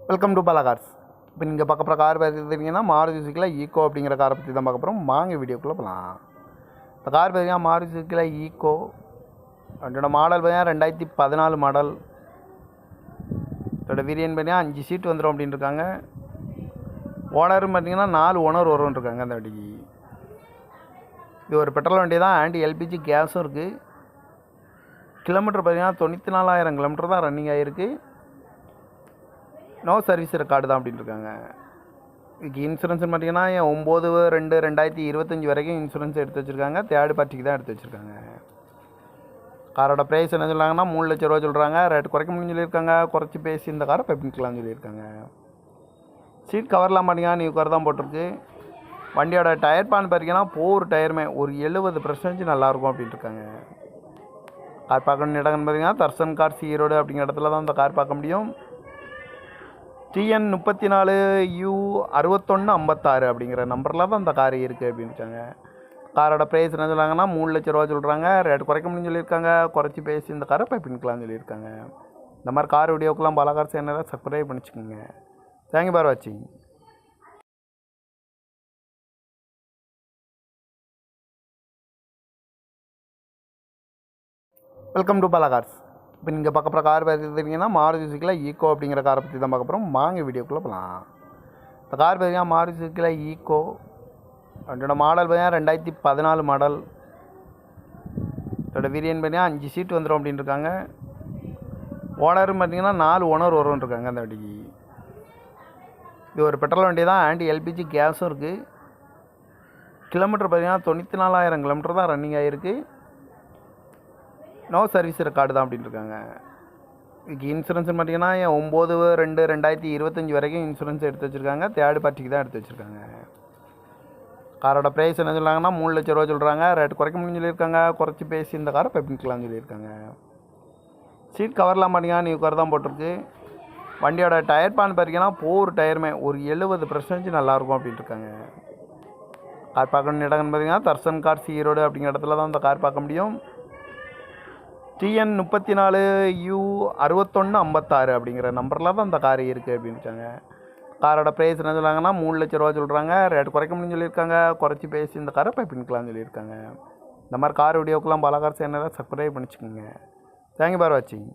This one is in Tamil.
Welcome to Bala cars. இப்போ நீங்கள் பார்க்க போகிற கார் பார்த்துக்கிட்டிங்கன்னா மாருதி சுசுக்கியில் ஈக்கோ அப்படிங்கிற காரை பற்றி தான் பார்க்க போகிறோம். வாங்க வீடியோக்குள்ளே போகலாம். இந்த கார் பார்த்தீங்கன்னா மாருதி சுசுக்கியில் ஈக்கோ. அதோட மாடல் பார்த்தீங்கன்னா 2014 மாடல். இதோட வேரியன்ட் பார்த்தீங்கன்னா 5 சீட் வந்துடும் அப்படின்னு இருக்காங்க. ஓனரும் பார்த்தீங்கன்னா 4 ஓனர் வரும்னு இருக்காங்க. அந்த வண்டிக்கு இது ஒரு பெட்ரோல் வண்டி தான். ஆண்டி எல்பிஜி கேஸும் இருக்குது. கிலோமீட்டர் பார்த்தீங்கன்னா 94,000 கிலோமீட்டர் தான் ரன்னிங் ஆகிருக்கு. நோ சர்வீஸ் ரெக்கார்டு தான் அப்படின்னு இருக்காங்க. இதுக்கு இன்சூரன்ஸ்னு பார்த்தீங்கன்னா 9/2/2025 வரைக்கும் இன்சூரன்ஸ் எடுத்து வச்சுருக்காங்க. தேர்ட் பார்ட்டிக்கு தான் எடுத்து வச்சுருக்காங்க. காரோட ப்ரைஸ் என்ன சொல்கிறாங்கன்னா 3 லட்ச ரூபா சொல்கிறாங்க. ரேட் குறைக்க முடியும்னு சொல்லியிருக்காங்க. குறைச்சி பேசி இந்த காரை பெப்பிக்கலாம்னு சொல்லியிருக்காங்க. சீட் கவர்லாம் பார்த்தீங்கன்னா நியூ கவர் தான் போட்டிருக்கு. வண்டியோட டயர் பான் பார்த்தீங்கன்னா போர் டயருமே ஒரு 70% நல்லாயிருக்கும் அப்படின்ட்டு இருக்காங்க. கார் பார்க்கணும் இடம்னு பார்த்தீங்கன்னா தர்சன் கார்ஸ் ஈரோடு அப்படிங்கிற இடத்துல தான் இந்த கார் பார்க்க முடியும். TN 34U6156 அப்படிங்கிற நம்பரில் தான் இந்த கார் இருக்குது அப்படின்ட்டாங்க. காரோட ப்ரைஸ் என்ன சொல்கிறாங்கன்னா 3 லட்ச ரூபா சொல்கிறாங்க. ரேட் குறைக்க முடியும்னு சொல்லியிருக்காங்க. குறைச்சி பேசி இந்த காரை பெப்பிக்கலாம்னு சொல்லியிருக்காங்க. இந்த மாதிரி கார் வீடியோக்கெல்லாம் பாலா கார் சேனலை சப்ஸ்கிரைப் பண்ணிச்சுக்கோங்க. தேங்க்யூ ஃபார் வாட்சிங். Welcome to Bala cars. இப்போ நீங்கள் பார்க்க போகிற கார் பார்த்துக்கிட்டிங்கன்னா மாருதி சுசுக்கியில் ஈக்கோ அப்படிங்கிற காரை பற்றி தான் பார்க்க போகிறோம். வாங்க வீடியோக்குள்ளே போகலாம். இந்த கார் பார்த்தீங்கன்னா மாருதி சுசுக்கியில் ஈக்கோ. அதோட மாடல் பார்த்தீங்கன்னா 2014 மாடல். இதோட வேரியன்ட் பார்த்தீங்கன்னா 5 சீட் வந்துடும் அப்படின்னு இருக்காங்க. ஓனரும் பார்த்தீங்கன்னா 4 ஓனர் வரும்னு இருக்காங்க. அந்த வண்டிக்கு இது ஒரு பெட்ரோல் வண்டி தான். ஆண்டி எல்பிஜி கேஸும் இருக்குது. கிலோமீட்டர் பார்த்தீங்கன்னா 94,000 கிலோமீட்டர் தான் ரன்னிங் ஆகிருக்கு. நோ சர்வீஸ் ரெக்கார்டு தான் அப்படின்னு இருக்காங்க. இதுக்கு இன்சூரன்ஸ்னு பார்த்தீங்கன்னா 9/2/2025 வரைக்கும் இன்சூரன்ஸ் எடுத்து வச்சுருக்காங்க. தேர்ட் பார்ட்டிக்கு தான் எடுத்து வச்சுருக்காங்க. காரோட ப்ரைஸ் என்ன சொல்கிறாங்கன்னா 3 லட்ச ரூபா சொல்கிறாங்க. ரேட் குறைக்க முடியும்னு சொல்லியிருக்காங்க. குறைச்சி பேசி இந்த காரை பெப்பிக்கலாம்னு சொல்லியிருக்காங்க. சீட் கவர்லாம் பார்த்தீங்கன்னா நியூ கவர் தான் போட்டிருக்கு. வண்டியோட டயர் பான் பார்த்தீங்கன்னா போர் டயருமே ஒரு 70% நல்லாயிருக்கும் அப்படின்ட்டு இருக்காங்க. கார் பார்க்கணும் இடம்னு பார்த்தீங்கன்னா தர்சன் கார்ஸ் ஈரோடு அப்படிங்கிற இடத்துல தான் இந்த கார் பார்க்க முடியும். TN 34U6156 அப்படிங்கிற நம்பரில் தான் இந்த கார் இருக்குது அப்படின்ட்டாங்க. காரோட ப்ரைஸ் என்ன சொல்கிறாங்கன்னா 3 லட்ச ரூபா சொல்கிறாங்க. ரேட் குறைக்க முடியும்னு சொல்லியிருக்காங்க. குறைச்சி பேசி இந்த காரை பெப்பிக்கலாம்னு சொல்லியிருக்காங்க. இந்த மாதிரி கார் வீடியோக்கெல்லாம் பாலா கார் சேனலை சப்ஸ்கிரைப் பண்ணிச்சுக்கோங்க. தேங்க்யூ ஃபார் வாட்சிங்.